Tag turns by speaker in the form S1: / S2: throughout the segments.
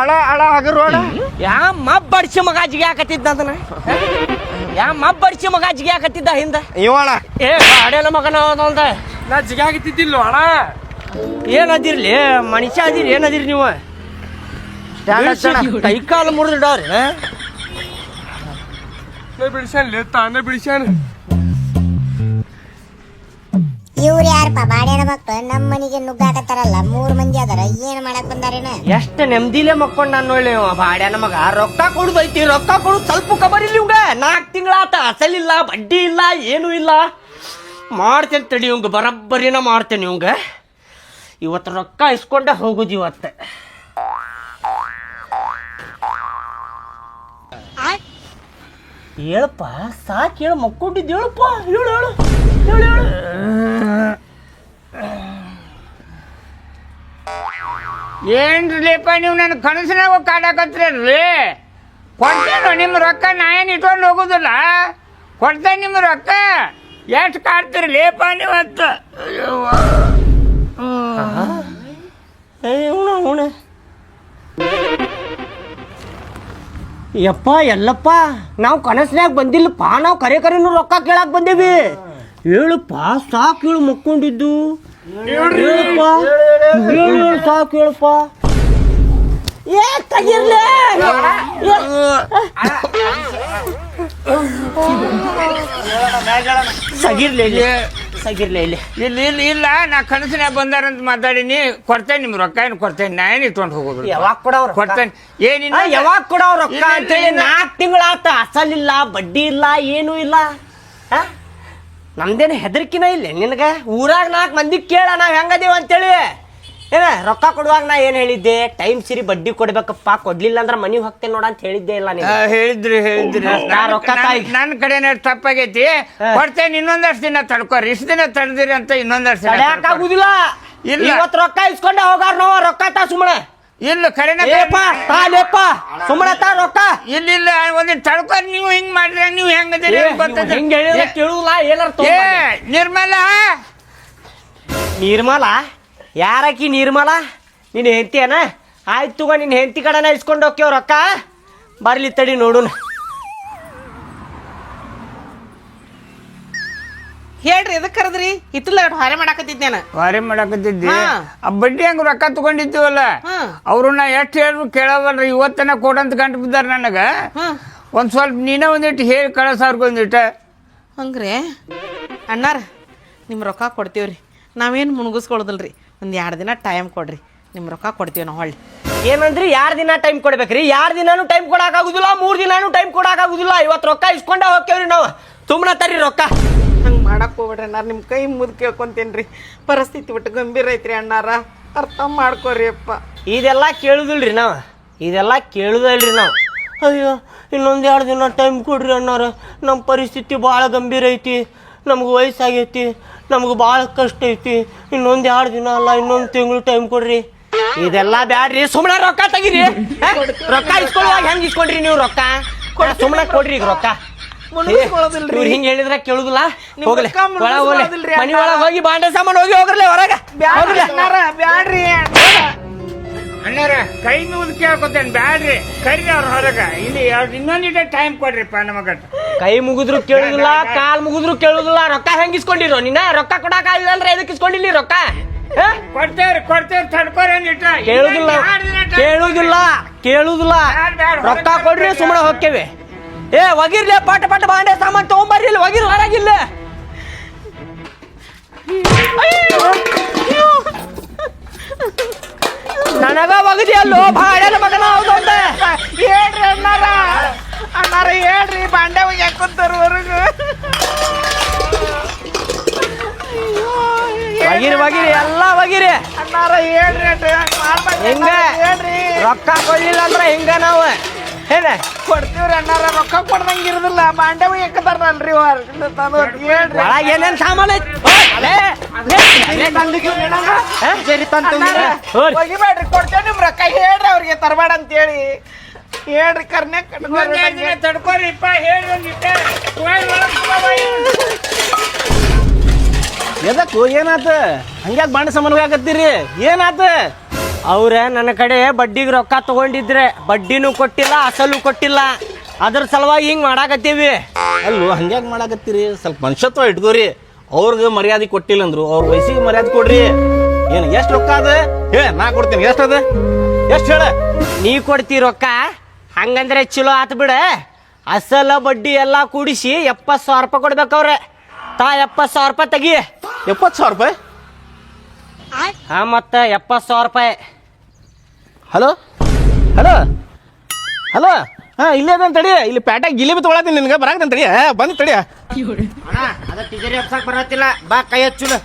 S1: ಅಳ ಅಳ ಆಗಿರೋಣ
S2: ಯಾ ಮಬ್ಬಡಿಸಿ ಮಗ ಜಿಗ್ಯಾಕತ್ತಿದ್ದ ಅದನ್ನ ಯಾ ಮಬ್ಬಡಿಸಿ ಮಗ ಜಿಗ್ಯಾಕತ್ತಿದ್ದ ಹಿಂದ
S1: ಇವಣ
S2: ಏ ಗಾಡಿಯಲ್ಲ ಮಗನ ಒಂದ
S3: ನಾ ಜಿಗಾಗಿತ್ತಿದ್ದಿಲ್ಲ ಅಣ್ಣ.
S2: ಏನದಿರ್ಲಿ ಮನುಷ್ಯ ಅದಿರಿ ಏನದಿರಿ ನೀವು ಕೈ ಕಾಲು ಮುರಿದಿಡವ್ರಿ
S3: ಬಿಡಿಸ್ಯಾನ ತಾನೇ ಬಿಡಿಸ್ಯಾನ.
S4: ಇವ್ರು ಯಾರಪ್ಪ ಬಾಡ್ಯಾನ ಮಕ್ಳು ನಮ್ಮ ಮನೆಗೆ ನುಗ್ಗಾಕತ್ತಾರಲ್ಲ 3 ಮಂದಿ ಅದಾರ ಏನ್ ಮಾಡಕ್ ಬಂದಾರೇನ?
S2: ಎಷ್ಟು ನೆಮ್ಮದಿಲೇ ಮಕ್ಕೊಂಡ್ ನಾನು ನೋಡಿ ಬಾಡ್ಯಾನ ಮಗ ರೊಕ್ಕ ಕೊಡುದೈತಿ ರೊಕ್ಕ ಕೊಡುದು ಸ್ವಲ್ಪ ಕಬರ್ ಇಲ್ಲ ಇವಂಗ 4 ತಿಂಗಳಾತ ಅಸಲಿಲ್ಲ ಬಡ್ಡಿ ಇಲ್ಲ ಏನೂ ಇಲ್ಲ ಮಾಡ್ತೇನೆ ತಡಿ ಇವಂಗ ಬರಬ್ಬರಿನ ಮಾಡ್ತೇನೆ ಇವಂಗ ಇವತ್ತು ರೊಕ್ಕ ಇಸ್ಕೊಂಡೆ ಹೋಗುದು ಇವತ್ತು ಹೇಳಪ್ಪ ಸಾಕು ಹೇಳು ಮಕ್ಕೊಂಡಿದ್ದು ಹೇಳಪ್ಪ ಹೇಳು ಹೇಳು ಹೇಳು ಹೇಳು
S5: ಏನ್ರಿಲೇಪ ನೀವು ನನ್ನ ಕನಸಿನಾಗ ಕಾಡಾಕತ್ರಿ ಕೊಡ್ತೇನು ನಿಮ್ಮ ರೊಕ್ಕ ನಾ ಏನು ಇಟ್ಕೊಂಡು ಹೋಗೋದಿಲ್ಲ ಕೊಡ್ತೇನೆ ನಿಮ್ಮ ರೊಕ್ಕ ಎಷ್ಟು ಕಾಡ್ತೀರಿ ಲೇಪ ನೀವತ್ತು
S2: ಯಪ್ಪ ಎಲ್ಲಪ್ಪ ನಾವು ಕನಸ್ನ್ಯಾಗ ಬಂದಿಲ್ಲಪ್ಪ ನಾವು ಕರೆನೂ ರೊಕ್ಕ ಕೇಳಾಕ್ ಬಂದೇವಿ ಹೇಳಪ್ಪ ಸಾಕು ಹೇಳು ಮಕ್ಕೊಂಡಿದ್ದು ಹೇಳಪ್ಪ ಹೇಳು ಸಾಕು ಹೇಳಪ್ಪ ಏ ತಗಿರ್ಲಿ ಸಗಿರ್ಲಿ ಸಗಿರ್ಲಿ ಇಲ್ಲಿ
S5: ಇಲ್ಲ ಇಲ್ಲ ಇಲ್ಲ ನಾ ಕನಸಿನಾಗ ಬಂದಾರಂತ ಮಾತಾಡೀನಿ ಕೊಡ್ತೇನೆ ನಿಮ್ಮ ರೊಕ್ಕ ಏನು ಕೊಡ್ತೇನೆ ನಾ ಏನು ಇಟ್ಕೊಂಡು ಹೋಗೋದು
S2: ಯಾವಾಗ ಕೊಡವ್ರ
S5: ಕೊಡ್ತೇನೆ ಏನಿಲ್ಲ
S2: ಯಾವಾಗ ಕೊಡವ್ರ ರೊಕ್ಕ ಅಂತೇಳಿ 4 ತಿಂಗಳಾತ ಅಸಲಿಲ್ಲ ಬಡ್ಡಿ ಇಲ್ಲ ಏನೂ ಇಲ್ಲ ನಮ್ದೇನು ಹೆದರ್ಕಿನ ಇಲ್ಲ ನಿನಗೆ ಊರಾಗ 4 ಮಂದಿ ಕೇಳ ನಾವ್ ಹೆಂಗದೀವ ಅಂತೇಳಿ ಏನ ರೊಕ್ಕ ಕೊಡುವಾಗ ನಾ ಏನ್ ಹೇಳಿದ್ದೆ ಟೈಮ್ ಸಿರಿ ಬಡ್ಡಿ ಕೊಡ್ಬೇಕಪ್ಪ ಕೊಡ್ಲಿಲ್ಲ ಅಂದ್ರ ಮನಿ ಹೋಗ್ತೇನೆ ನೋಡ ಅಂತ ಹೇಳಿದ್ದೆ ಇಲ್ಲ
S5: ಹೇಳಿದ್ರಿ
S2: ರೊಕ್ಕ
S5: ನನ್ನ ಕಡೆನೇ ತಪ್ಪಾಗೈತಿ ಕೊಡ್ತೇನೆ ಇನ್ನೊಂದಷ್ಟು ದಿನ ತಡ್ಕೋರಿ ಇಷ್ಟು ದಿನ ತಡೆದಿರಿ ಅಂತ ಇನ್ನೊಂದಷ್ಟು ದಿನ
S2: ಆಗುದಿಲ್ಲ
S5: ಇಲ್ಲ
S2: ಇವತ್ತು ರೊಕ್ಕ ಇಸ್ಕೊಂಡೆ ಹೋಗಾರ ನಾವ ರೊಕ್ಕ ತಾ ಸುಮ್ಮನೆ
S5: ಇಲ್ಲ ಕರೆನ
S2: ಸುಮ್ಮನೆ ತಾ ರೊಕ್ಕ
S5: ಇಲ್ಲ ಇಲ್ಲ ಒಂದಿನ ತಡ್ಕೋರಿ ನೀವು ಹಿಂಗ್ ಮಾಡ್ರಿ ನೀವು ಹೆಂಗದಿರಿ
S2: ಹಿಂಗ ಹೇಳಿದ್ರೆ ಕೇಳುದಿಲ್ಲ ಏನಾರ
S5: ನಿರ್ಮಲ
S2: ನಿರ್ಮಲ ಯಾರಕಿ ನಿರ್ಮಲ ನೀನು ಹೆಂಡ್ತಿಯನ ಆಯ್ತು ತಗೋ ನಿನ್ನ ಹೆಂಡತಿ ಕಡೆನ ಇಸ್ಕೊಂಡು ಹೋಗ್ಯವ ರೊಕ್ಕ ಬರ್ಲಿ ತಡಿ ನೋಡುನ
S6: ಹೇಳ್ರಿ ಎದಕ್ ಕರೆದ್ರಿ ಹಿತ್ತಲ ಹೊರೆ ಮಾಡಾಕತ್ತಿದ್ದೇನ
S5: ವಾರಿ ಮಾಡಾಕತ್ತಿದ್ದಿ ಆ ಬಡ್ಡಿ ಹಂಗ ರೊಕ್ಕ ತಗೊಂಡಿದ್ದೀವಲ್ಲ ಅವ್ರು ನಾ ಎಷ್ಟು ಹೇಳ್ರು ಕೇಳವಲ್ರಿ ಇವತ್ತನ ಕೊಡಂತ ಗಂಟು ಬಿದ್ದಾರ ನನಗ ಒಂದ್ ಸ್ವಲ್ಪ ನೀನೇ ಒಂದಿಟ್ಟು ಹೇಳಿ ಕಳಸ ಅವ್ರಿಗೆ ಒಂದಿಟ್ಟ
S6: ಹಂಗ್ರೆ ಅಣ್ಣಾರ ನಿಮ್ಮ ರೊಕ್ಕ ಕೊಡ್ತೀವ್ರಿ ನಾವೇನು ಮುಣಗಿಸ್ಕೊಳೋದಿಲ್ರಿ 1-2 ದಿನ ಟೈಮ್ ಕೊಡ್ರಿ ನಿಮ್ಮ ರೊಕ್ಕ ಕೊಡ್ತೀವಿ ನಾವು ಹೊಳ್ಳಿ
S2: ಏನಂದ್ರಿ 2 ದಿನ ಟೈಮ್ ಕೊಡ್ಬೇಕ್ರಿ 2 ದಿನಾನು ಟೈಮ್ ಕೊಡಾಕಾಗುದಿಲ್ಲ 3 ದಿನಾನು ಟೈಮ್ ಕೊಡಾಕಾಗುದಿಲ್ಲ ಇವತ್ತು ರೊಕ್ಕ ಇಸ್ಕೊಂಡ ಹೋಗ್ತೇವ್ರಿ ನಾವು ಸುಮ್ಮನೆ ತರ್ರಿ ರೊಕ್ಕ
S6: ಹಂಗೆ ಮಾಡಕ್ಕೆ ಹೋಗ್ಬೇಡ್ರಿ ಅಣ್ಣಾರ ನಿಮ್ಮ ಕೈ ಮುದ್ದು ಕೇಳ್ಕೊಂತೇನ್ರಿ ಪರಿಸ್ಥಿತಿ ಬಿಟ್ಟು ಗಂಭೀರ ಐತ್ರಿ ಅಣ್ಣಾರ ಅರ್ಥ ಮಾಡ್ಕೋರಿ ಅಪ್ಪ
S2: ಇದೆಲ್ಲ ಕೇಳುದಿಲ್ರಿ ನಾವು ಇದೆಲ್ಲ ಕೇಳುದಿಲ್ರಿ ನಾವು ಅಯ್ಯೋ ಇನ್ನೊಂದು 2 ದಿನ ಟೈಮ್ ಕೊಡ್ರಿ ಅಣ್ಣಾರ ನಮ್ಮ ಪರಿಸ್ಥಿತಿ ಭಾಳ ಗಂಭೀರ ಐತಿ ನಮ್ಗೆ ವಯಸ್ಸಾಗೈತಿ ನಮ್ಗೆ ಭಾಳ ಕಷ್ಟ ಐತಿ ಇನ್ನೊಂದು 2 ದಿನ ಅಲ್ಲ ಇನ್ನೊಂದು ತಿಂಗಳು ಟೈಮ್ ಕೊಡ್ರಿ ಇದೆಲ್ಲ ಬ್ಯಾಡ್ರಿ ಸುಮ್ಮನೆ ರೊಕ್ಕ ತೆಗೀರಿ ರೊಕ್ಕ ಇಸ್ಕೊಳ್ಳುವಾಗ ಹೆಂಗೆ ಇಸ್ಕೊಂಡ್ರಿ ನೀವು ರೊಕ್ಕ ಸುಮ್ಮನೆ ಕೊಡ್ರಿ ಈಗ ರೊಕ್ಕ ಹಿಂಗೆ ಹೇಳಿದ್ರೆ ಕೇಳುದಿಲ್ಲ ಹೋಗ್ಲಿ ಮನಿ ಒಳಗೆ ಹೋಗಿ ಬಾಂಡೆ ಸಾಮಾನು ಹೋಗಿ ಹೋಗ್ರಲ್ಲ ಹೊರಗೆ
S6: ಬ್ಯಾಡ್ರಿ
S5: ಅಣ್ಣಾರ ಕೈ ಮುಗಿದು ಕೇಳ್ಕೊತೇನೆ ಬ್ಯಾಡ್ರಿ ಕರೀರಿ ಅವ್ರ ಹೊರಗ ಇಲ್ಲಿ ಇನ್ನೊಂದಿಟ ಟೈಮ್ ಕೊಡ್ರಿಪ್ಪ ನಮಗ
S2: ಕೈ ಮುಗಿದ್ರು ಕೇಳುದಿಲ್ಲ ಕಾಲ್ ಮುಗಿದ್ರು ಕೇಳುದಿಲ್ಲ ರೊಕ್ಕ ಹೆಂಗ್ ಇಸ್ಕೊಂಡಿರೋ ನೀನ ರೊಕ್ಕ ಕೊಡಾಕ ಅಂದ್ರೆ ಎದಕ್ ಇಸ್ಕೊಂಡಿಲ್ಲ ರೊಕ್ಕ
S5: ಕೊಡ್ತೇವ್ರಿ ತಡ್ಕೋರಿ
S2: ಕೇಳುದಿಲ್ಲ ಕೇಳುದಿಲ್ಲ ಕೇಳುದಿಲ್ಲ ರೊಕ್ಕ ಕೊಡ್ರಿ ಸುಮ್ಮನೆ ಹೋಗ್ತೇವೆ ಏ ಒಗಿರ್ಲಿ ಪಟ ಪಟ ಬಾಂಡೆ ಸಾಮಾನು ತಗೊಂಬರ್ರಿ ಇಲ್ಲಿ ಒಗಿರ್ ಹೊರಗಿಲ್ಲ ನನಗ ಒಗದಿ ಅಲ್ಲೋ ಬಾಳೆನ ಮಗನ ಹೌದಂತ
S6: ಹೇಳ್ರಿ ಅಣ್ಣಾರ ಅಣ್ಣಾರ ಹೇಳ್ರಿ ಬಾಂಡೆ ಯಾಕೊಂತಾರವರೆಗೂ
S2: ಒಗಿರಿ ಒಗಿರಿ ಎಲ್ಲ ಒಗಿರಿ
S6: ಅಣ್ಣಾರ ಹೇಳ್ರಿ
S2: ಹಿಂಗ ರೊಕ್ಕ ಕೊಡ್ಲಿಲ್ಲ ಅಂದ್ರೆ ಹಿಂಗ ನಾವು ಏನ
S6: ಕೊಡ್ತೀವ್ರಿ ಅಣ್ಣಾರ ರೊಕ್ಕ ಕೊಡ್ದಂಗ ಇರುದಿಲ್ಲ ಬಾಂಡೆ ಯಾಕಂತಾರಲ್ರಿ ಹೇಳ್ರಿ
S2: ಒಳಗೆ ಏನೇನ್ ಸಾಮಾನು
S6: ಹೋಗಿಬೇಡ್ರಿ ಕೊಡ್ತೇವೆ ನಿಮ್ ರೊಕ್ಕ ಹೇಳ್ರಿ ಅವ್ರಿಗೆ ತರಬೇಡ ಅಂತ ಹೇಳಿ ಹೇಳ್ರಿ ಕರ್ನೆ
S5: ತಡ್ಕೋರಿಪ್ಪ ಹೇಳಿ
S1: ಎದಕ್ಕು ಏನಾತ ಹಂಗ್ಯಾಕೆ ಬಾಂಡೆ ಸಾಮಾನು ಹಾಕತ್ತೀರಿ ಏನಾತ
S2: ಅವ್ರೆ ನನ್ನ ಕಡೆ ಬಡ್ಡಿಗೆ ರೊಕ್ಕ ತಗೊಂಡಿದ್ರೆ ಬಡ್ಡಿನೂ ಕೊಟ್ಟಿಲ್ಲ ಅಸಲು ಕೊಟ್ಟಿಲ್ಲ, ಅದ್ರ ಸಲುವಾಗಿ ಹಿಂಗೆ ಮಾಡಾಕತ್ತೀವಿ.
S7: ಅಲ್ಲೂ ಹಂಗ್ಯಾಕೆ ಮಾಡಾಕತ್ತೀರಿ? ಸ್ವಲ್ಪ ಮನುಷ್ಯತ್ವ ಇಟ್ಕೋರಿ. ಅವ್ರಿಗೆ ಮರ್ಯಾದೆ ಕೊಟ್ಟಿಲ್ಲ ಅಂದ್ರು ಅವ್ರ ವಯಸ್ಸಿಗೆ ಮರ್ಯಾದೆ ಕೊಡ್ರಿ. ಏನು ಎಷ್ಟು ರೊಕ್ಕ ಅದ ಹೇಳ, ನಾ ಕೊಡ್ತೀನಿ. ಎಷ್ಟು ಅದ, ಎಷ್ಟು ಹೇಳ.
S2: ನೀ ಕೊಡ್ತಿ ರೊಕ್ಕ, ಹಂಗಂದ್ರೆ ಚಲೋ ಆತು ಬಿಡ. ಅಸಲ ಬಡ್ಡಿ ಎಲ್ಲ ಕೂಡಿಸಿ 70,000 ರೂಪಾಯಿ ಕೊಡ್ಬೇಕವ್ರೆ. ತಾ 70,000 ರೂಪಾಯಿ ತೆಗಿ.
S7: 70,000 ರೂಪಾಯಿ?
S2: ಹಾಂ, ಮತ್ತೆ 70,000 ರೂಪಾಯಿ.
S7: ಹಲೋ ಹಲೋ ಹಲೋ, ಹಾಂ ಇಲ್ಲೇ ಅದಂತ ತಡಿ. ಇಲ್ಲಿ ಪ್ಯಾಟ್ಯಾಗ ಜಿಲೇಬಿ ತೊಗೊಳತ್ತೀನಿ, ನಿನ್ಗೆ ಬರಾಕಂತ ತಡಿ. ಬಂದು ತಡಿ.
S2: ಅದ ತಿಜೇರಿ ಎಪ್ಸಾಕ್ ಬರತ್ತಿಲ್ಲ, ಬಾ ಕೈ ಹಚ್ಚುನು.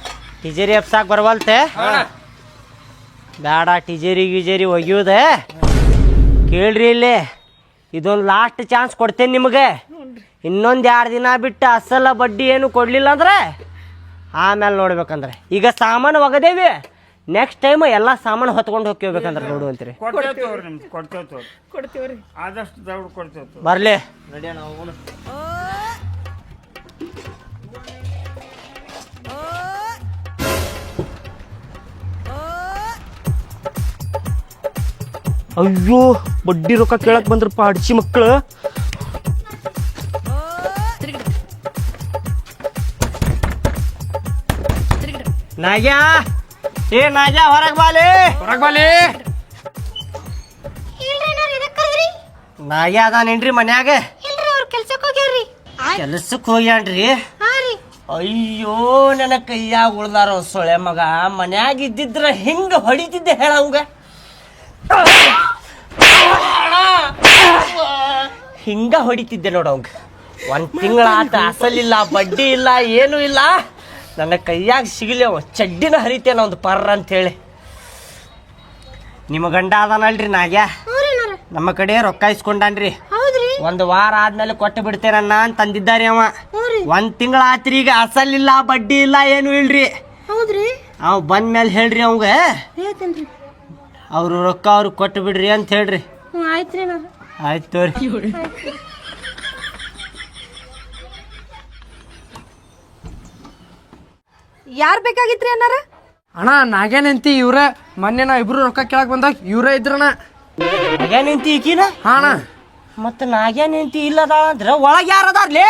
S2: ತಿಜೇರಿ ಎಪ್ಸಾಕ್ ಬರವಲ್ತೆ ಬೇಡ. ಟಿಜೇರಿ ಗಿಜೇರಿ ಒಗಿಯೋದೆ ಕೇಳ್ರಿ. ಇಲ್ಲಿ ಇದೊಂದು ಲಾಸ್ಟ್ ಚಾನ್ಸ್ ಕೊಡ್ತೇನೆ ನಿಮಗೆ. ಇನ್ನೊಂದು 2 ದಿನ ಬಿಟ್ಟು ಅಸಲ ಬಡ್ಡಿ ಏನು ಕೊಡಲಿಲ್ಲ ಅಂದ್ರೆ ಆಮೇಲೆ ನೋಡ್ಬೇಕಂದ್ರೆ ಈಗ ಸಾಮಾನು ಒಗದೇವಿ. ನೆಕ್ಸ್ಟ್ ಟೈಮ್ ಎಲ್ಲ ಸಾಮಾನು ಹೊತ್ಕೊಂಡು ಹೋಗ್ಬೇಕಂದ್ರೆ ನೋಡು ಅಂತೀರಿ.
S5: ಕೊಡ್ತೇವ್ರಿ ಆದಷ್ಟು ದೌಡ್ ಕೊಡ್ತೇವೆ.
S2: ಬರ್ಲಿ ಅಯ್ಯೋ, ಬಡ್ಡಿ ರೊಕ್ಕ ಕೇಳಕ್ ಬಂದ್ರಪ್ಪ ಅಡ್ಸಿ ಮಕ್ಕಳು. ನಾಗ್ಯಾ, ಏ ನಾಗ್ಯಾ, ಹೊರಗ್ ಬಾಲೆ. ನಾಗ್ಯಾ ಅದಾನೇನ್ರಿ ಮನ್ಯಾಗ? ಕೆಲ್ಸಕ್ಕೆ ಹೋಗ್ಯಾನ್ರಿ. ಅಯ್ಯೋ, ನನ್ನ ಕೈಯಾಗ ಉಳ್ದಾರ ಸೊಳೆ ಮಗ. ಮನ್ಯಾಗ ಇದ್ದಿದ್ರ ಹಿಂಗ ಹೊಡಿತಿದ್ದೆ ಹೇಳ ಅವಂಗ. ಹಿಂಗ ಹೊಡಿತಿದ್ದೆ ನೋಡ ಅವಂಗ. 1 ತಿಂಗಳ ಆತ, ಅಸಲಿಲ್ಲ ಬಡ್ಡಿ ಇಲ್ಲ ಏನೂ ಇಲ್ಲ. ನನ್ನ ಕೈಯಾಗ ಸಿಗಲಿ ಅವ ಚಡ್ಡಿನ ಹರಿತೇನ ಒಂದು ಪರ್ರ ಅಂತೇಳಿ. ನಿಮ್ಮ ಗಂಡ ಅದಾನಲ್ರಿ ನಾಗ್ಯಾ, ನಮ್ಮ ಕಡೆ ರೊಕ್ಕ ಇಸ್ಕೊಂಡಾನ್ರಿ. 1 ವಾರ ಆದ್ಮೇಲೆ ಕೊಟ್ಟು ಬಿಡ್ತೇನನ್ನ ಅಂತ ಅಂದಿದ್ದಾರೆ ಅವ. 1 ತಿಂಗಳ ಆತ್ರಿ, ಈಗ ಅಸಲಿಲ್ಲ ಬಡ್ಡಿ ಇಲ್ಲ ಏನು ಇಲ್ರಿ. ಅವ್ ಬಂದ್ಮೇಲೆ ಹೇಳ್ರಿ ಅವಂಗ ಅವ್ರು ರೊಕ್ಕ ಅವ್ರಿಗೆ ಕೊಟ್ಟು ಬಿಡ್ರಿ ಅಂತ ಹೇಳ್ರಿ. ಆಯ್ತು ತೋರಿ.
S6: ಯಾರು ಬೇಕಾಗಿತ್ರಿ ಅನ್ನಾರ?
S3: ಅಣ್ಣ ನಾಗೇನಂತಿ ಇವ್ರೆ. ಮೊನ್ನೆ ನಾ ಇಬ್ರು ರೊಕ್ಕ ಕೇಳಕ್ ಬಂದಾಗ ಇವ್ರೇ ಇದ್ರಣ್ಣ.
S2: ನಾಗ್ಯಾ ನಿಂತಿ ಈಕಿನ?
S3: ಹಾ ಅಣ್ಣ.
S2: ಮತ್ತ ನಾಗ್ಯಾ ನಿಂತಿ ಇಲ್ಲದಾಳ ಅಂದ್ರ ಒಳಗೆ ಯಾರದಾರ್ಲಿ?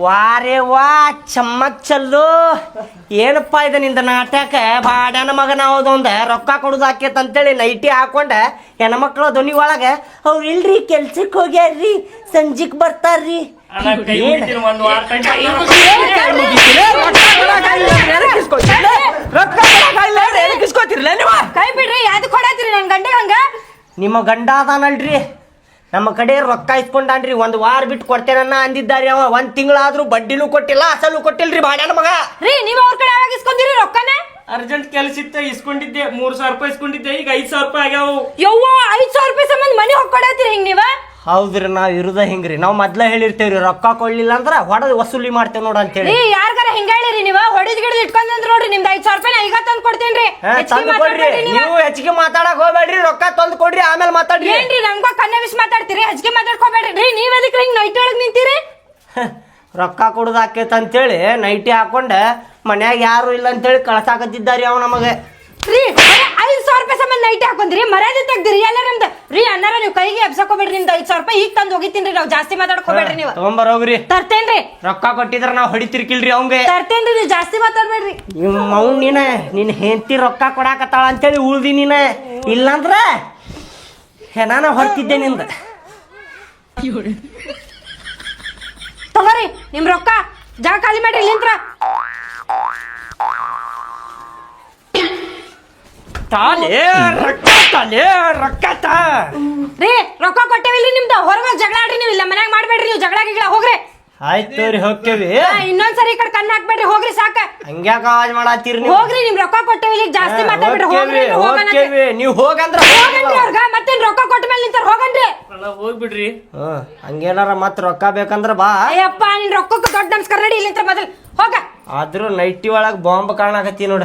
S2: ವಾರೇ ವಾ, ಚಮ್ಮಕ್ ಚಲ್ಲು. ಏನಪ್ಪ ಇದು ನಿಂದ ನಾಟಕ? ಬಾಡ್ಯಾನ ಮಗನ ಹೌದೊಂದ ರೊಕ್ಕ ಕೊಡುದು ಆಕೇತಂತೇಳಿ ನೈಟಿ ಹಾಕೊಂಡ ಹೆಣ್ಮಕ್ಳು ಧ್ವನಿ ಒಳಗೆ ಅವ್ರು ಇಲ್ರಿ ಕೆಲ್ಸಕ್ಕೆ ಹೋಗ್ಯಾರ್ರಿ, ಸಂಜಿಕ್ ಬರ್ತಾರ್ರಿ.
S6: ಕೈ ಬಿಡ್ರಿ, ಯಾವ್ದು ಕೊಡತ್ರಿ ನನ್ ಗಂಡ ಹಂಗ?
S2: ನಿಮ್ಮ ಗಂಡ ಅದಾನಲ್ರಿ, ನಮ್ಮ ಕಡೆ ರೊಕ್ಕ ಇಸ್ಕೊಂಡಾನ್ರಿ. 1 ವಾರ ಬಿಟ್ಟು ಕೊಡ್ತೇನನ್ನ ಅಂದಿದ್ದಾರೆ ಅವ. 1 ತಿಂಗಳಾದ್ರೂ ಬಡ್ಡಿನೂ ಕೊಟ್ಟಿಲ್ಲ ಅಸಲು ಕೊಟ್ಟಿಲ್ರಿ ಬಾಡ್ಯಾನ ಮಗ.
S6: ರೀ, ನೀವ್ ಅವ್ರ ಕಡೆ ಯಾವಾಗ ಇಸ್ಕೊಂದಿರಿ ರೊಕ್ಕನ?
S3: ಅರ್ಜೆಂಟ್ ಕೆಲಸ ಇತ್ತ ಇಸ್ಕೊಂಡಿದ್ದೆ. 3,000 ರೂಪಾಯಿ ಇಸ್ಕೊಂಡಿದ್ದೆ, ಈಗ 5,000 ರೂಪಾಯಿ ಆಗ್ಯಾವು.
S6: ಯವ್ವ, 5,000 ರೂಪಾಯಿ ಸಂಬಂಧ ಮನೆ ಹೋಗ್ಕೊಡತ್ತೀರಿ ಹಿಂಗ್ ನೀವ?
S2: ಹೌದ್ರಿ, ನಾವ್ ಇರುದ ಹಿಂಗ್ರಿ. ನಾವ್ ಮೊದ್ಲ ಹೇಳಿರ್ತೇವ್ರಿ, ರೊಕ್ಕ ಕೊಡ್ಲಿಲ್ಲ ಅಂದ್ರ ಹೊಡೆದ್ ವಸೂಲಿ ಮಾಡ್ತೇವ್ ನೋಡ ಅಂತೇಳಿ.
S6: ರೀ, ಯಾರ್ಗಾರ ಹಿಂಗ ಹೇಳಿರಿ ನೀವು? ಹೊಡಿದ್ ಗಿಡದ್ ಇಟ್ಕೊಂಡ್ ನೋಡ್ರಿ, ನಿಮ್ದು 5,000 ರೂಪಾಯಿ ನಾ ಈಗ ತಂದ್ ಕೊಡ್ತೇನ್ರಿ.
S2: ತಂದು ಕೊಡ್ರಿ. ನೀವು ಹೆಚ್ಚಿಗೆ ಮಾತಾಡಕ್ ಹೋಗ್ಬೇಡ್ರಿ, ರೊಕ್ಕ ತಂದು ಕೊಡ್ರಿ, ಆಮೇಲೆ ಮಾತಾಡ್ರಿ.
S6: ಏನ್ರಿ ನಮ್ಗ ಕನ್ನವಿಸ್ ಮಾತಾಡ್ತೀರಿ? ಹೆಚ್ಚಿಗೆ ಮಾತಾಡ್ಕೋಬೇಡ್ರಿ. ರೀ, ನೀವ್ ಅದಕ್ಕೆ ಹಿಂಗ್ ನೈಟ್ ಒಳಗ್ ನಿಂತೀರಿ?
S2: ರೊಕ್ಕ ಕೊಡುದು ಆಕೇತ ಅಂತೇಳಿ ನೈಟಿ ಹಾಕೊಂಡ ಮನ್ಯಾಗ ಯಾರು ಇಲ್ಲ ಅಂತೇಳಿ ಕಳ್ಸಾಕತ್ತಿದ್ದಾರಿ ಅವ್ ನಮಗೆ.
S6: ರೀ, 5,000 ರೂಪಾಯಿ ಸಂಬಂಧ ನೈಟ್ ಹಾಕೊಂಡ್ರಿ, ಮರ್ಯಾದೆ ತೆಗ್ದಿರಿ ಎಲ್ಲ ನಿಮ್ದು. ರೀ ಅನ್ನಾರ, ನೀವು ಕೈಗೆ ಎಬ್ಸಕೋಬೇಡ್ರಿ. ನಿಮ್ದು 5,000 ರೂಪಾಯಿ ಈಗ ತಂದು ಹೋಗಿತೀನಿ. ನಾವು ಜಾಸ್ತಿ ಮಾತಾಡ್ಕೋಬೇಡ್ರಿ. ನೀವು
S2: ತಗೊಂಬರೋಗ್ರಿ.
S6: ತರ್ತೇನ್ರಿ.
S2: ರೊಕ್ಕ ಕೊಟ್ಟಿದ್ರ ನಾವ್ ಹೊಡಿತಿರ್ಕಿಲ್ರಿ ಅವಂಗೆ.
S6: ತರ್ತೇನ್ರಿ, ನೀವು ಜಾಸ್ತಿ ಮಾತಾಡ್ಬೇಡ್ರಿ.
S2: ಅವ್ನು ನಿನ್ನ ಹೆಂಡತಿ ರೊಕ್ಕ ಕೊಡಾಕತ್ತಾಳ ಅಂತೇಳಿ ಉಳ್ದಿ ನೀನ. ಇಲ್ಲಾಂದ್ರ ಹೆನಾನ ಹೊರ್ತಿದ್ದೆ ನಿಂದ.
S6: ತಗೋರಿ ನಿಮ್ ರೊಕ್ಕ, ಜಾಗ ಖಾಲಿ ಮಾಡ್ರಿ ಇಲ್ಲಿಂತ್ರ. ರೀ, ರೊಕ್ಕ ಕೊಟ್ಟೇವಿಲ್ರಿ ನಿಮ್ದು. ಹೊರಗೆ ಜಗಳ ಆಡ್ರಿ ನೀವು. ಇಲ್ಲ ಮನ್ಯಾಗ ಮಾಡ್ಬೇಡ್ರಿ ನೀವು ಜಗಳ ಗಿಗಳ. ಹೋಗ್ರಿ.
S2: ಆಯ್ತು ರೀ, ಹೋಗ್ತೇವಿ.
S6: ಇನ್ನೊಂದ್ಸರಿ ಈ ಕಡೆ ಕಣ್ಣು ಹಾಕ್ಬೇಡ್ರಿ. ಹೋಗ್ರಿ, ಸಾಕ.
S2: ಹಂಗ್ಯಾಕ ಆವಾಜ್ ಮಾಡತ್ತೀರಿ ನೀವು?
S6: ಹೋಗ್ರಿ, ನಿಮ್ ರೊಕ್ಕ ಕೊಟ್ಟೇವಿ, ಜಾಸ್ತಿ ಮಾತಾಡ್ಬಿಡ್ರಿ. ಹೋಗ್ರಿ,
S2: ನೀವು ಹೋಗಂದ್ರ
S6: ಹೋಗನ್ರಿ. ಅವ್ರಗ ಮತ್ತೇನ್ ರೊಕ್ಕ ಕೊಟ್ಟ ಮೇಲೆ ನಿಂತಾರ? ಹೋಗನ್ರಿ.
S3: ಹೋಗ್ಬಿಡ್ರಿ.
S2: ಹಂಗೇನಾರ ಮತ್ ರೊಕ್ಕ ಬೇಕಂದ್ರ ಬಾ.
S6: ಅಯ್ಯಪ್ಪ, ನಿನ್ ರೊಕ್ಕಕ್ಕೆ ದೊಡ್ಡ ನಮಸ್ಕಾರ. ನಡಿ ಇಲ್ಲಿಂತ್ರ ಮೊದಲು ಹೋಗ.
S2: ಆದ್ರೂ ನೈಟಿ ಒಳಗ್ ಬಾಂಬ್ ಕಾಣಕತ್ತಿ ನೋಡ.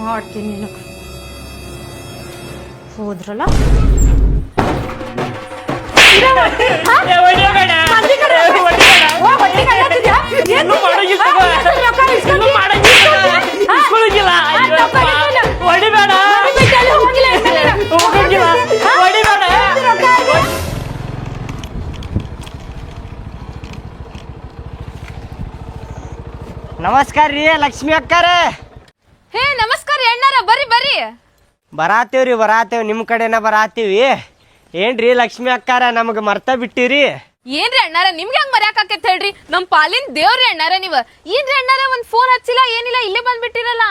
S6: ಮಾಡ್ತೀನಿ. ಹೋದ್ರಲ್ಲ
S2: ಹೊಡಿಬೇಡ ಏನು ಮಾಡೋಗಿಲ್ಲ ಇಸ್ಕೊಳ್ಳೋಗಿಲ್ಲ ಹೊಡಿಬೇಡ ಹೋಗಂಗಿಲ್ಲ ಹೊಡಿಬೇಡ. ನಮಸ್ಕಾರ ರೀ ಲಕ್ಷ್ಮಿ ಅಕ್ಕಾರ.
S8: ಹೇ ನಮಸ್ಕಾರ ಅಣ್ಣಾರ, ಬರ್ರಿ ಬರ್ರಿ.
S2: ಬರಾತೇವ್ರಿ ನಿಮ್ಮ ಕಡೆನ ಬರಾತೀವಿ. ಏನ್ರಿ ಲಕ್ಷ್ಮಿ ಅಕ್ಕಾರ ನಮಗೆ ಮರ್ತ ಬಿಟ್ಟಿರಿ?
S8: ಏನ್ರಿ ಅಣ್ಣಾರ ನಿಮ್ಗೆ ಹಂಗ ಮರ್ಯಾಕತ್ ಹೇಳ್ರಿ, ನಮ್ ಪಾಲಿನ ದೇವ್ರಿ ಅಣ್ಣಾರ ನೀವ್. ಏನ್ರಿ ಅಣ್ಣಾರ ಒಂದ್ ಫೋನ್ ಹಚ್ಚಿಲ್ಲ ಏನಿಲ್ಲ, ಇಲ್ಲೇ ಬಂದ್ಬಿಟ್ಟಿರಲ್ಲ.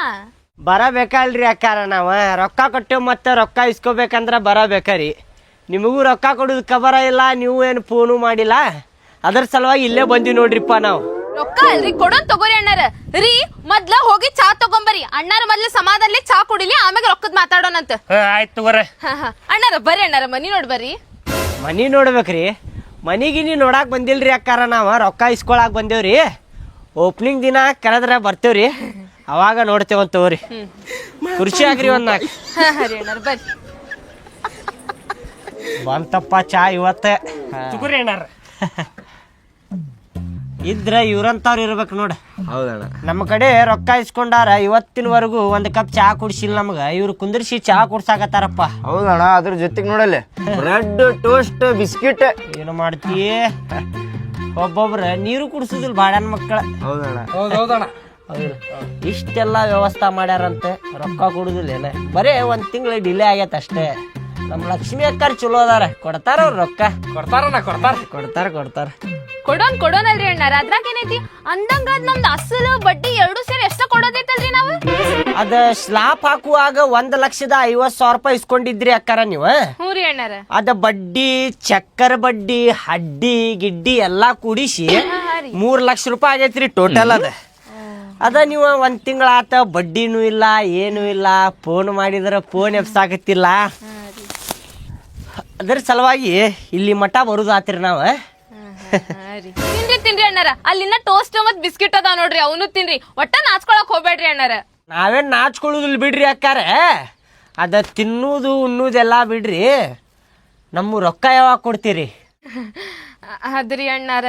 S2: ಬರಬೇಕಲ್ರಿ ಅಕ್ಕಾರ, ನಾವು ರೊಕ್ಕ ಕೊಟ್ಟೇವ್ ಮತ್ತೆ ರೊಕ್ಕ ಇಸ್ಕೋಬೇಕಂದ್ರ ಬರಬೇಕರಿ. ನಿಮಗೂ ರೊಕ್ಕ ಕೊಡೋದಕ್ಕೆ ಬರ ಇಲ್ಲ, ನೀವು ಏನು ಫೋನು ಮಾಡಿಲ್ಲ, ಅದ್ರ ಸಲುವಾಗಿ ಇಲ್ಲೇ ಬಂದಿವಿ ನೋಡ್ರಿಪ್ಪ ನಾವು.
S8: ರೊಕ್ಕ ಅಲ್ರಿ ಕೊಡೋನ್ ತಗೋರಿ ಅಣ್ಣಾರ. ರೀ ಮೊದ್ಲ ಹೋಗಿ ಚಾ ತಗೊಂಬರಿ. ಅಣ್ಣಾರ ಮೊದ್ಲು ಸಮಾಧಾನಲಿ ಚಾ ಕುಡಿಲಿ, ಆಮೇಲೆ ರೊಕ್ಕದ್ ಮಾತಾಡೋಣಂತ.
S5: ಆಯ್ತು ತಗೋರ.
S8: ಅಣ್ಣಾರ ಬರ್ರಿ ಅಣ್ಣಾರ, ಮನಿ ನೋಡ್ ಬರ್ರಿ.
S2: ಮನಿ ನೋಡ್ಬೇಕ್ರಿ? ಮನಿಗಿನಿ ನೋಡಾಕ್ ಬಂದಿಲ್ರಿ ಅಕ್ಕಾರ, ನಾವು ರೊಕ್ಕ ಇಸ್ಕೊಳಕ್ ಬಂದೇವ್ರಿ. ಓಪನಿಂಗ್ ದಿನ ಕರೆದ್ರೆ ಬರ್ತೇವ್ರಿ, ಅವಾಗ ನೋಡ್ತೇವಂತ ತಗೋರಿ. ಖುಷಿ ಆಗ್ರಿ ಒಂದ್ ನಾಲ್ಕು.
S8: ರೀ ಅಣ್ಣಾರ ಬರ್ರಿ.
S2: ಬಂತಪ್ಪ ಚಾ ಇವತ್ತೆ.
S5: ತಗೋರಿ ಅಣ್ಣಾರ.
S2: ಇದ್ರ ಇವ್ರಂತವ್ರು ಇರ್ಬೇಕು ನೋಡ.
S1: ಹೌದಣ್ಣ.
S2: ನಮ್ಮ ಕಡೆ ರೊಕ್ಕ ಇಸ್ಕೊಂಡಾರ, ಇವತ್ತಿನವರೆಗೂ ಒಂದ್ ಕಪ್ ಚಾ ಕುಡ್ಸಿಲ್ಲ ನಮಗ. ಇವ್ರು ಕುಂದ್ರಿಸಿ ಚಾ ಕುಡ್ಸಾಕತ್ತಾರಪ್ಪ.
S1: ಹೌದಣ್ಣ, ಅದ್ರ ಜೊತೆಗೆ ನೋಡಲ್ಲಿ ಬ್ರೆಡ್ ಟೋಸ್ಟ್ ಬಿಸ್ಕಿಟ್.
S2: ಏನು ಮಾಡ್ತೀ, ಒಬ್ಬೊಬ್ರ ನೀರು ಕುಡ್ಸುದಿಲ್ಲ ಬಾಡನ್ ಮಕ್ಕಳ.
S1: ಹೌದಣ್ಣ.
S3: ಹೌದೌದಣ್ಣ.
S2: ಇಷ್ಟೆಲ್ಲ ವ್ಯವಸ್ಥೆ ಮಾಡ್ಯಾರಂತೆ, ರೊಕ್ಕ ಕೊಡುದಿಲ್ಲ ಏನ. ಬರೇ ಒಂದ್ ತಿಂಗಳ ಡಿಲೇ ಆಗೈತೆ ಅಷ್ಟೇ. ನಮ್ಮ ಲಕ್ಷ್ಮಿ ಅಕ್ಕಾರ ಚಲೋ ಅದಾರ, ಕೊಡ್ತಾರ ಅವ್ರ ರೊಕ್ಕ. ಕೊಡ್ತಾರ.
S8: ಕೊಡೋನ್ ಅಲ್ರಿ ಅಣ್ಣಾರ, ಅದ್ರಾಗ ಏನೈತಿ ಅಂದಂಗ ನಮ್ದು ಅಸಲು ಬಡ್ಡಿ ಎರಡು ಸೇರಿ ಎಷ್ಟ ಕೊಡೋದೈತಲ್ರಿ ನಾವು.
S2: ಅದ ಸ್ಲಾಪ್ ಹಾಕುವಾಗ 1,50,50,000 ರೂಪಾಯಿ ಇಸ್ಕೊಂಡಿದ್ರಿ ಅಕ್ಕಾರ ನೀವು.
S8: ಹ್ಞೂ ರೀ ಅಣ್ಣಾರ.
S2: ಅದ ಬಡ್ಡಿ, ಚಕ್ಕರ್ ಬಡ್ಡಿ, ಹಡ್ಡಿ ಗಿಡ್ಡಿ ಎಲ್ಲಾ ಕೂಡಿಸಿ 3 ಲಕ್ಷ ರೂಪಾಯಿ ಆಗೈತ್ರಿ ಟೋಟಲ್. ಅದ ನೀವು ಒಂದ್ ತಿಂಗಳ ಆತ, ಬಡ್ಡಿನೂ ಇಲ್ಲ ಏನು ಇಲ್ಲ. ಫೋನ್ ಮಾಡಿದ್ರ ಫೋನ್ ಎಬ್ಸಾಕತ್ತಿಲ್ಲ. ಅದ್ರ ಸಲುವಾಗಿ ಇಲ್ಲಿ ಮಠ ಬರುದು ಆತ್ರಿ ನಾವ.
S8: ತಿನ್ರಿ ಅಣ್ಣಾರ, ಅಲ್ಲಿನ ಟೋಸ್ಟ್ ಮತ್ ಬಿಸ್ಕಿಟ್ ಅದಾವ ನೋಡ್ರಿ, ಅವನು ತಿನ್ರಿ. ಒಟ್ಟ ನಾಚ್ಕೊಳಕ್ ಹೋಗ್ಬೇಡ್ರಿ ಅಣ್ಣಾರ.
S2: ನಾವೇನ್ ನಾಚ್ಕೊಳ್ಳುದಿಲ್ಲ ಬಿಡ್ರಿ ಅಕ್ಕಾರ. ಅದ ತಿನ್ನುದು ಉಣ್ಣುದೆಲ್ಲಾ ಬಿಡ್ರಿ. ನಮ್ಮ ರೊಕ್ಕ ಯಾವಾಗ ಕೊಡ್ತೀರಿ?
S8: ಅದ್ರಿ ಅಣ್ಣಾರ,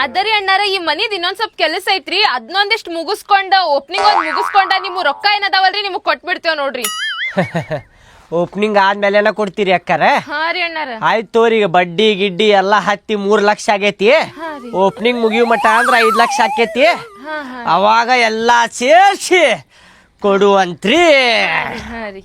S8: ಅದರಿ ಅಣ್ಣಾರ ಈ ಮನಿದ್ ಇನ್ನೊಂದ್ ಸ್ವಲ್ಪ ಕೆಲಸ ಐತ್ರಿ, ಅದನ್ನೊಂದಿಷ್ಟು ಮುಗಿಸ್ಕೊಂಡ ಓಪನಿಂಗ್ ಒಂದ್ ಮುಗಿಸ್ಕೊಂಡ ನಿಮ್ ರೊಕ್ಕ ಏನದಾವಲ್ರಿ ನಿಮ್ಗ್ ಕೊಟ್ಬಿಡ್ತೇವ್ ನೋಡ್ರಿ.
S2: ಓಪನಿಂಗ್ ಆದ್ಮೇಲೆನ ಕೊಡ್ತೀರಿ ಅಕ್ಕಾರ?
S8: ಹಾ ರೀ ಅಣ್ಣಾರ.
S2: ಆಯ್ತು ತೋರಿ, ಈಗ ಬಡ್ಡಿ ಗಿಡ್ಡಿ ಎಲ್ಲಾ ಹತ್ತಿ 3 ಲಕ್ಷ ಆಗೈತಿ. ಓಪನಿಂಗ್ ಮುಗಿಯೋ ಮಟ ಅಂದ್ರ 5 ಲಕ್ಷ ಆಕೇತಿ. ಅವಾಗ ಎಲ್ಲಾ ಸೇರ್ಸಿ ಕೊಡುವಂತ್ರಿ.
S8: ಹಾ ರೀ.